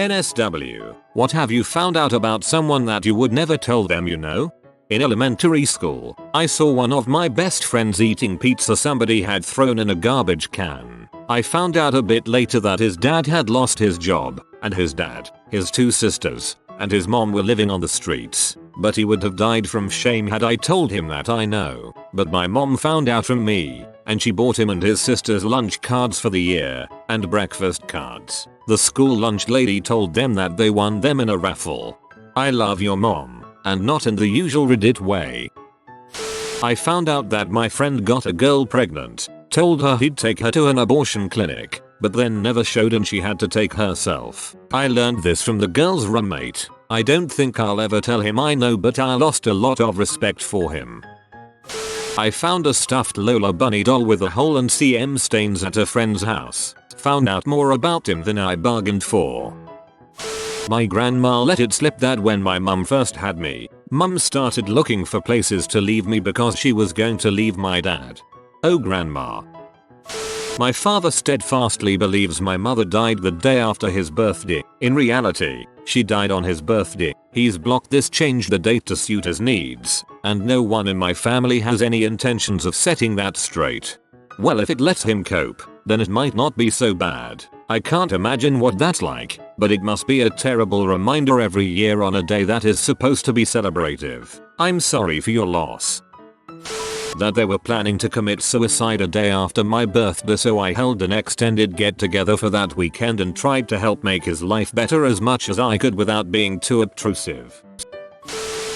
NSW, what have you found out about someone that you would never tell them you know? In elementary school, I saw one of my best friends eating pizza somebody had thrown in a garbage can. I found out a bit later that his dad had lost his job, and his dad, his 2 sisters, and his mom were living on the streets. But he would have died from shame had I told him that, I know. But my mom found out from me, and she bought him and his sisters lunch cards for the year, and breakfast cards. The school lunch lady told them that they won them in a raffle. I love your mom, and not in the usual Reddit way. I found out that my friend got a girl pregnant, told her he'd take her to an abortion clinic, but then never showed and she had to take herself. I learned this from the girl's roommate. I don't think I'll ever tell him I know, but I lost a lot of respect for him. I found a stuffed Lola bunny doll with a hole and CM stains at a friend's house. Found out more about him than I bargained for. My grandma let it slip that when my mum first had me, mum started looking for places to leave me because she was going to leave my dad. Oh grandma. My father steadfastly believes my mother died the day after his birthday. In reality, she died on his birthday. He's blocked this, changed the date to suit his needs, and no one in my family has any intentions of setting that straight. Well, if it lets him cope, then it might not be so bad. I can't imagine what that's like, but it must be a terrible reminder every year on a day that is supposed to be celebrative. I'm sorry for your loss. That they were planning to commit suicide a day after my birthday, so I held an extended get together for that weekend and tried to help make his life better as much as I could without being too obtrusive.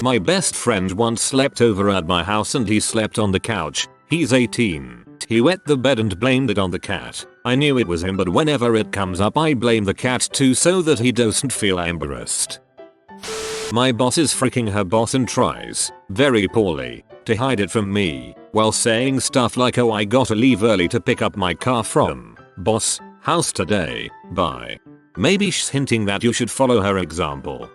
My best friend once slept over at my house and he slept on the couch. He's 18. He wet the bed and blamed it on the cat. I knew it was him, but whenever it comes up I blame the cat too so that he doesn't feel embarrassed. My boss is freaking her boss and tries, very poorly, to hide it from me, while saying stuff like, oh I gotta leave early to pick up my car from boss house today, bye. Maybe she's hinting that you should follow her example.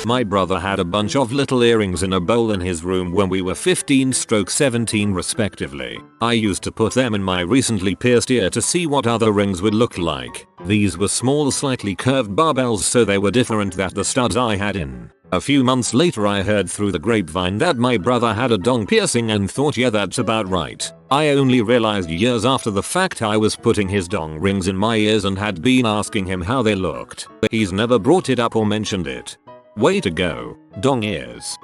My brother had a bunch of little earrings in a bowl in his room when we were 15/17 respectively. I used to put them in my recently pierced ear to see what other rings would look like. These were small, slightly curved barbells, so they were different than the studs I had in. A few months later I heard through the grapevine that my brother had a dong piercing and thought, yeah, that's about right. I only realized years after the fact I was putting his dong rings in my ears and had been asking him how they looked. He's never brought it up or mentioned it. Way to go, dong ears.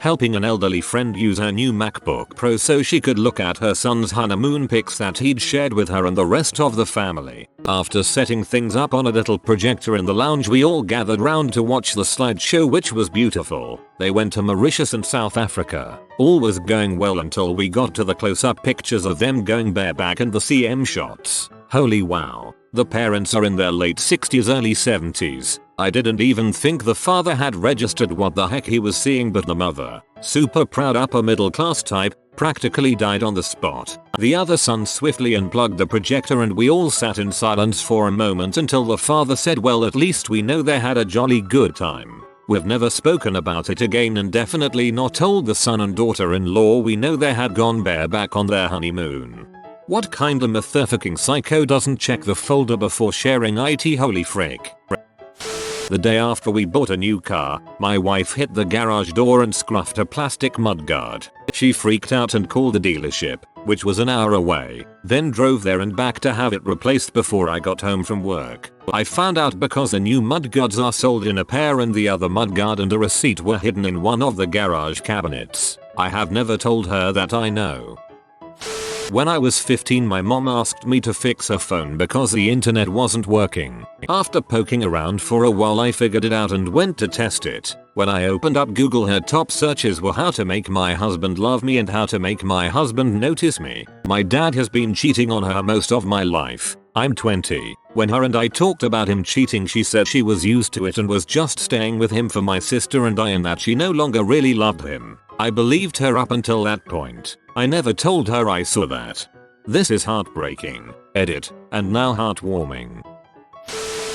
Helping an elderly friend use her new MacBook Pro so she could look at her son's honeymoon pics that he'd shared with her and the rest of the family. After setting things up on a little projector in the lounge, we all gathered round to watch the slideshow, which was beautiful. They went to Mauritius and South Africa. All was going well until we got to the close-up pictures of them going bareback and the CM shots. Holy wow. The parents are in their late 60s, early 70s. I didn't even think the father had registered what the heck he was seeing, but the mother, super proud upper middle class type, practically died on the spot. The other son swiftly unplugged the projector and we all sat in silence for a moment until the father said, well, at least we know they had a jolly good time. We've never spoken about it again and definitely not told the son and daughter-in-law we know they had gone bareback on their honeymoon. What kind of motherfucking psycho doesn't check the folder before sharing it? Holy frick. The day after we bought a new car, my wife hit the garage door and scruffed a plastic mudguard. She freaked out and called the dealership, which was an hour away, then drove there and back to have it replaced before I got home from work. I found out because the new mudguards are sold in a pair and the other mudguard and a receipt were hidden in one of the garage cabinets. I have never told her that, I know. When I was 15, my mom asked me to fix her phone because the internet wasn't working. After poking around for a while I figured it out and went to test it. When I opened up Google, her top searches were how to make my husband love me and how to make my husband notice me. My dad has been cheating on her most of my life. I'm 20. When her and I talked about him cheating, she said she was used to it and was just staying with him for my sister and I, and that she no longer really loved him. I believed her up until that point. I never told her I saw that. This is heartbreaking. Edit. And now heartwarming.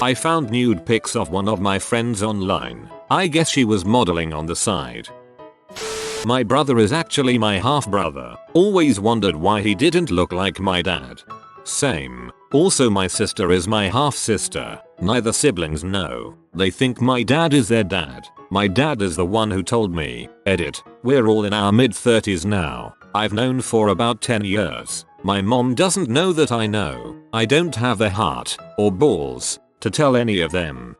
I found nude pics of one of my friends online. I guess she was modeling on the side. My brother is actually my half-brother. Always wondered why he didn't look like my dad. Same. Also, my sister is my half-sister. Neither siblings know. They think my dad is their dad. My dad is the one who told me. Edit. We're all in our mid-30s now. I've known for about 10 years. My mom doesn't know that I know. I don't have the heart or balls to tell any of them.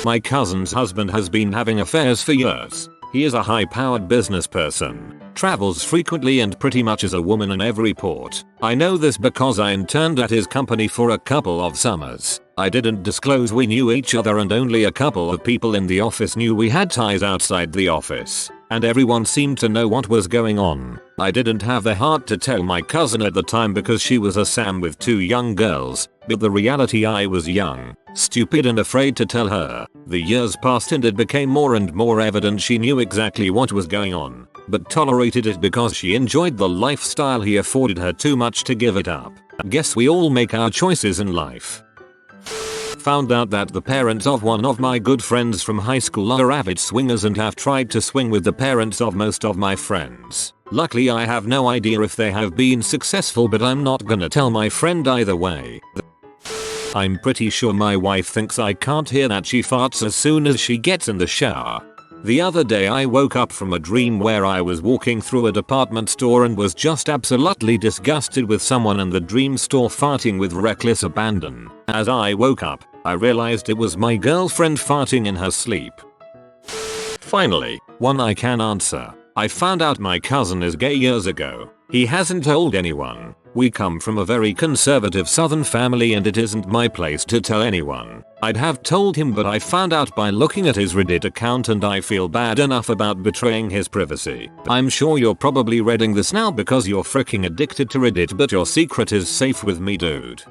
My cousin's husband has been having affairs for years. He is a high-powered business person, travels frequently and pretty much is a woman in every port. I know this because I interned at his company for a couple of summers. I didn't disclose we knew each other and only a couple of people in the office knew we had ties outside the office. And everyone seemed to know what was going on. I didn't have the heart to tell my cousin at the time because she was a Sam with 2 young girls, but the reality I was young, stupid and afraid to tell her. The years passed and it became more and more evident she knew exactly what was going on, but tolerated it because she enjoyed the lifestyle he afforded her too much to give it up. Guess we all make our choices in life. Found out that the parents of one of my good friends from high school are avid swingers and have tried to swing with the parents of most of my friends. Luckily I have no idea if they have been successful, but I'm not gonna tell my friend either way. I'm pretty sure my wife thinks I can't hear that she farts as soon as she gets in the shower. The other day I woke up from a dream where I was walking through a department store and was just absolutely disgusted with someone in the dream store farting with reckless abandon. As I woke up, I realized it was my girlfriend farting in her sleep. Finally, one I can answer. I found out my cousin is gay years ago. He hasn't told anyone. We come from a very conservative southern family and it isn't my place to tell anyone. I'd have told him, but I found out by looking at his Reddit account and I feel bad enough about betraying his privacy. I'm sure you're probably reading this now because you're freaking addicted to Reddit, but your secret is safe with me, dude.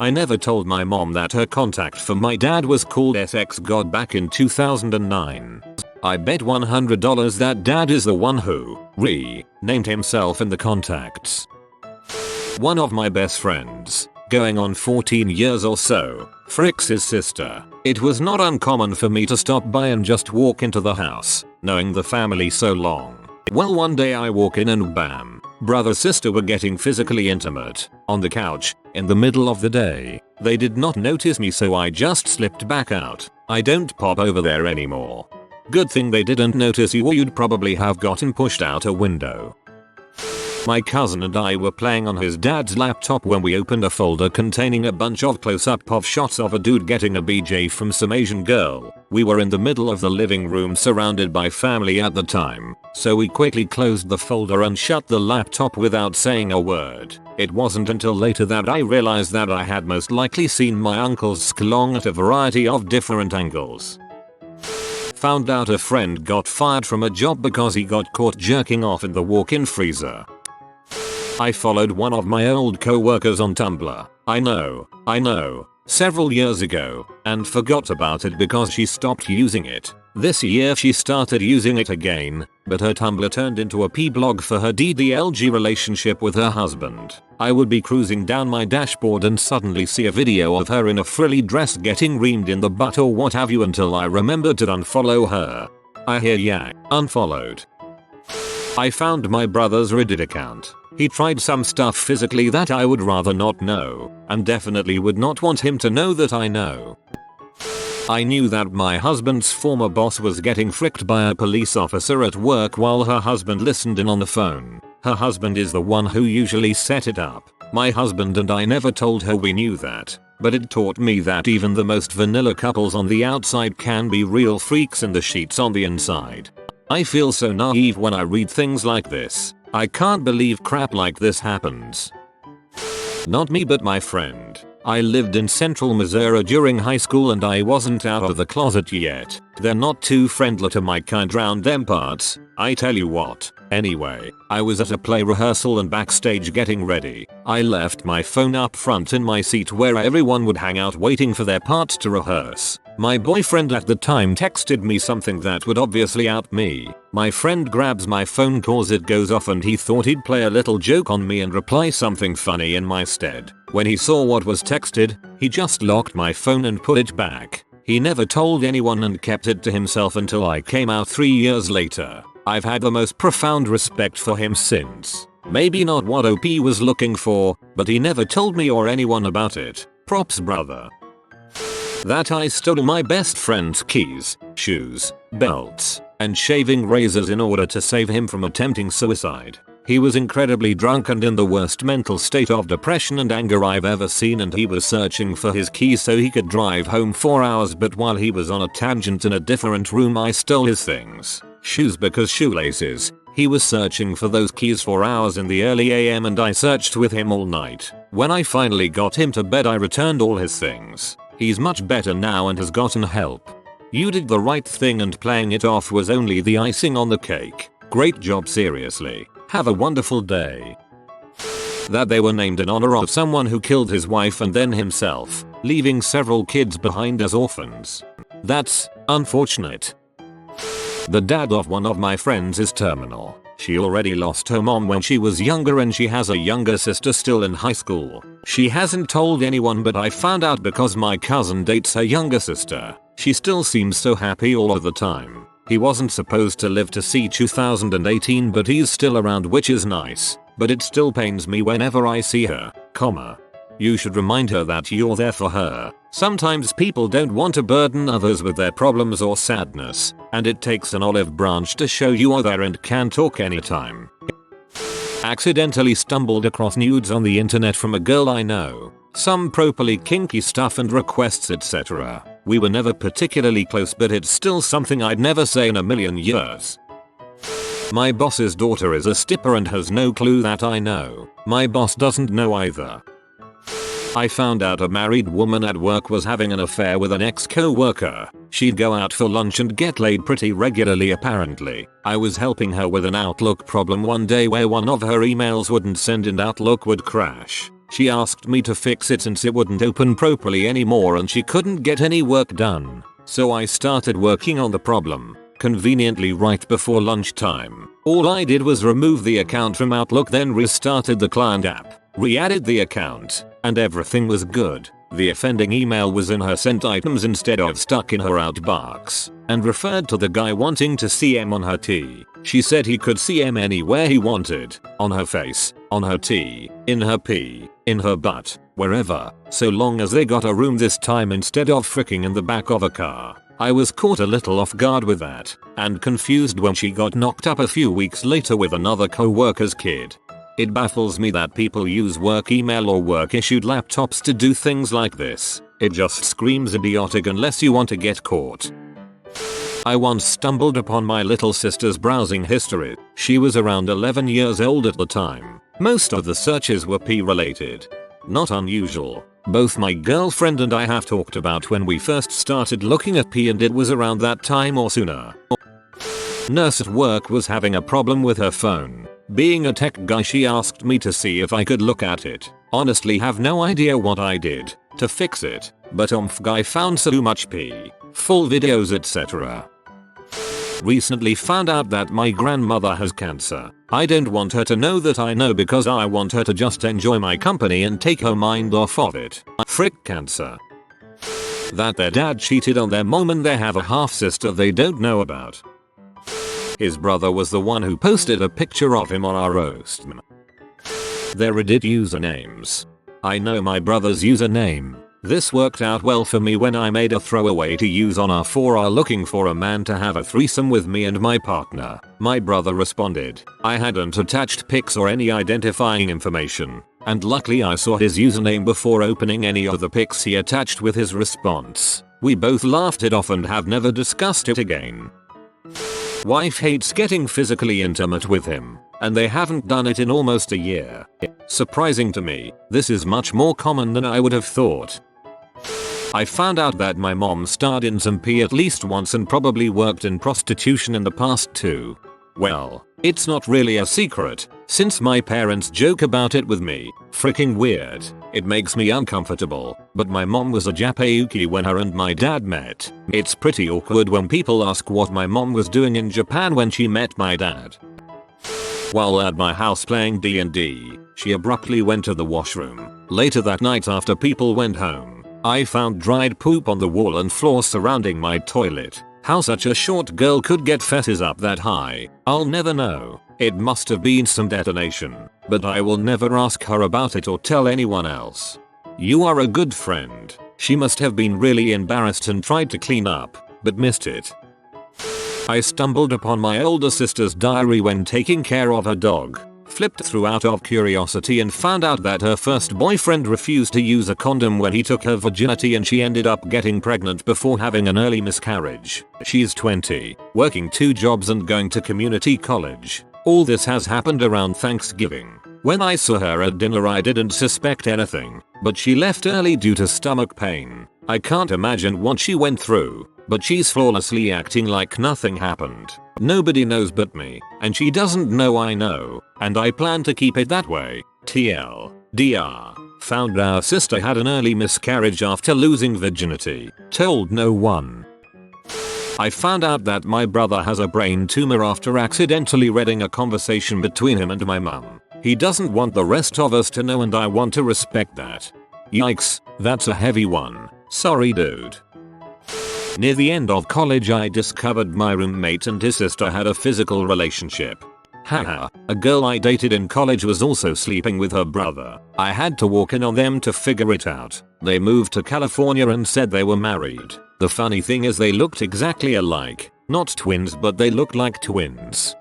I never told my mom that her contact for my dad was called SX God back in 2009. I bet $100 that dad is the one who named himself in the contacts. One of my best friends, going on 14 years or so, fricks his sister. It was not uncommon for me to stop by and just walk into the house, knowing the family so long. Well, one day I walk in and bam, brother-sister were getting physically intimate, on the couch, in the middle of the day. They did not notice me, so I just slipped back out. I don't pop over there anymore. Good thing they didn't notice you, or you'd probably have gotten pushed out a window. My cousin and I were playing on his dad's laptop when we opened a folder containing a bunch of close-up of shots of a dude getting a BJ from some Asian girl. We were in the middle of the living room surrounded by family at the time, so we quickly closed the folder and shut the laptop without saying a word. It wasn't until later that I realized that I had most likely seen my uncle's schlong at a variety of different angles. Found out a friend got fired from a job because he got caught jerking off in the walk-in freezer. I followed one of my old co-workers on Tumblr. I know, several years ago, and forgot about it because she stopped using it. This year she started using it again, but her Tumblr turned into a p-blog for her DDLG relationship with her husband. I would be cruising down my dashboard and suddenly see a video of her in a frilly dress getting reamed in the butt or what have you until I remembered to unfollow her. I hear ya, unfollowed. I found my brother's Reddit account. He tried some stuff physically that I would rather not know, and definitely would not want him to know that I know. I knew that my husband's former boss was getting fricked by a police officer at work while her husband listened in on the phone. Her husband is the one who usually set it up. My husband and I never told her we knew that, but it taught me that even the most vanilla couples on the outside can be real freaks in the sheets on the inside. I feel so naive when I read things like this. I can't believe crap like this happens. Not me, but my friend. I lived in central Missouri during high school and I wasn't out of the closet yet. They're not too friendly to my kind round them parts, I tell you what. Anyway, I was at a play rehearsal and backstage getting ready. I left my phone up front in my seat where everyone would hang out waiting for their parts to rehearse. My boyfriend at the time texted me something that would obviously out me. My friend grabs my phone cause it goes off and he thought he'd play a little joke on me and reply something funny in my stead. When he saw what was texted, he just locked my phone and put it back. He never told anyone and kept it to himself until I came out 3 years later. I've had the most profound respect for him since. Maybe not what OP was looking for, but he never told me or anyone about it. Props, brother. That I stole my best friend's keys, shoes, belts, and shaving razors in order to save him from attempting suicide. He was incredibly drunk and in the worst mental state of depression and anger I've ever seen, and he was searching for his keys so he could drive home 4 hours, but while he was on a tangent in a different room I stole his things. Shoes because shoelaces. He was searching for those keys for hours in the early AM and I searched with him all night. When I finally got him to bed I returned all his things. He's much better now and has gotten help. You did the right thing and playing it off was only the icing on the cake. Great job, seriously. Have a wonderful day. That they were named in honor of someone who killed his wife and then himself, leaving several kids behind as orphans. That's unfortunate. The dad of one of my friends is terminal. She already lost her mom when she was younger and she has a younger sister still in high school. She hasn't told anyone, but I found out because my cousin dates her younger sister. She still seems so happy all of the time. He wasn't supposed to live to see 2018, but he's still around, which is nice. But it still pains me whenever I see her, comma. You should remind her that you're there for her. Sometimes people don't want to burden others with their problems or sadness, and it takes an olive branch to show you are there and can talk anytime. Accidentally stumbled across nudes on the internet from a girl I know. Some properly kinky stuff and requests, etc. We were never particularly close, but it's still something I'd never say in a million years. My boss's daughter is a stripper and has no clue that I know. My boss doesn't know either. I found out a married woman at work was having an affair with an ex-co-worker. She'd go out for lunch and get laid pretty regularly apparently. I was helping her with an Outlook problem one day where one of her emails wouldn't send and Outlook would crash. She asked me to fix it since it wouldn't open properly anymore and she couldn't get any work done. So I started working on the problem. Conveniently right before lunchtime. All I did was remove the account from Outlook, then restarted the client app, re-added the account, and everything was good. The offending email was in her sent items instead of stuck in her outbox, and referred to the guy wanting to see M on her T. She said he could see M anywhere he wanted, on her face, on her T, in her P, in her butt, wherever, so long as they got a room this time instead of fricking in the back of a car. I was caught a little off guard with that, and confused when she got knocked up a few weeks later with another co-worker's kid. It baffles me that people use work email or work issued laptops to do things like this. It just screams idiotic unless you want to get caught. I once stumbled upon my little sister's browsing history. She was around 11 years old at the time. Most of the searches were P-related. Not unusual. Both my girlfriend and I have talked about when we first started looking at P, and it was around that time or sooner. Nurse at work was having a problem with her phone. Being a tech guy, she asked me to see if I could look at it. Honestly have no idea what I did to fix it, but guy found so much P, full videos etc. Recently found out that my grandmother has cancer. I don't want her to know that I know because I want her to just enjoy my company and take her mind off of it. Frick cancer. That their dad cheated on their mom and they have a half sister they don't know about. His brother was the one who posted a picture of him on our roast. Their Reddit usernames. I know my brother's username. This worked out well for me when I made a throwaway to use on our 4R looking for a man to have a threesome with me and my partner. My brother responded. I hadn't attached pics or any identifying information, and luckily I saw his username before opening any of the pics he attached with his response. We both laughed it off and have never discussed it again. Wife hates getting physically intimate with him, and they haven't done it in almost a year. Surprising to me, this is much more common than I would have thought. I found out that my mom starred in some P at least once and probably worked in prostitution in the past too. Well, it's not really a secret, since my parents joke about it with me. Freaking weird. It makes me uncomfortable, but my mom was a Japayuki when her and my dad met. It's pretty awkward when people ask what my mom was doing in Japan when she met my dad. While at my house playing D&D, she abruptly went to the washroom. Later that night after people went home, I found dried poop on the wall and floor surrounding my toilet. How such a short girl could get feces up that high, I'll never know. It must have been some detonation, but I will never ask her about it or tell anyone else. You are a good friend. She must have been really embarrassed and tried to clean up, but missed it. I stumbled upon my older sister's diary when taking care of her dog. Flipped through out of curiosity and found out that her first boyfriend refused to use a condom when he took her virginity and she ended up getting pregnant before having an early miscarriage. She's 20, working 2 jobs and going to community college. All this has happened around Thanksgiving. When I saw her at dinner I didn't suspect anything, but she left early due to stomach pain. I can't imagine what she went through, but she's flawlessly acting like nothing happened. Nobody knows but me, and she doesn't know I know, and I plan to keep it that way. TLDR. Found our sister had an early miscarriage after losing virginity. Told no one. I found out that my brother has a brain tumor after accidentally reading a conversation between him and my mum. He doesn't want the rest of us to know and I want to respect that. Yikes, that's a heavy one. Sorry dude. Near the end of college I discovered my roommate and his sister had a physical relationship. Haha, a girl I dated in college was also sleeping with her brother. I had to walk in on them to figure it out. They moved to California and said they were married. The funny thing is they looked exactly alike. Not twins but they looked like twins.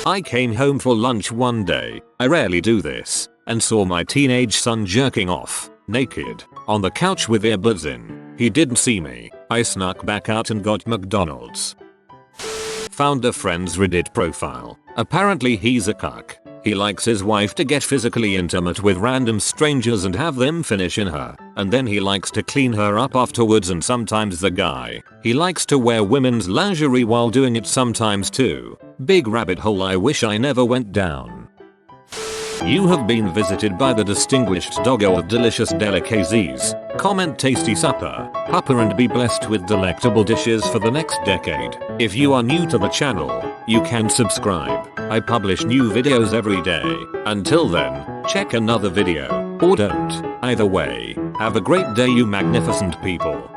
I came home for lunch one day, I rarely do this, and saw my teenage son jerking off, naked, on the couch with earbuds in. He didn't see me. I snuck back out and got McDonald's. Found a friend's Reddit profile. Apparently he's a cuck. He likes his wife to get physically intimate with random strangers and have them finish in her, and then he likes to clean her up afterwards, and sometimes the guy. He likes to wear women's lingerie while doing it sometimes too. Big rabbit hole I wish I never went down. You have been visited by the distinguished doggo of delicious delicacies. Comment tasty supper, hupper and be blessed with delectable dishes for the next decade. If you are new to the channel, you can subscribe. I publish new videos every day. Until then, check another video, or don't. Either way, have a great day you magnificent people.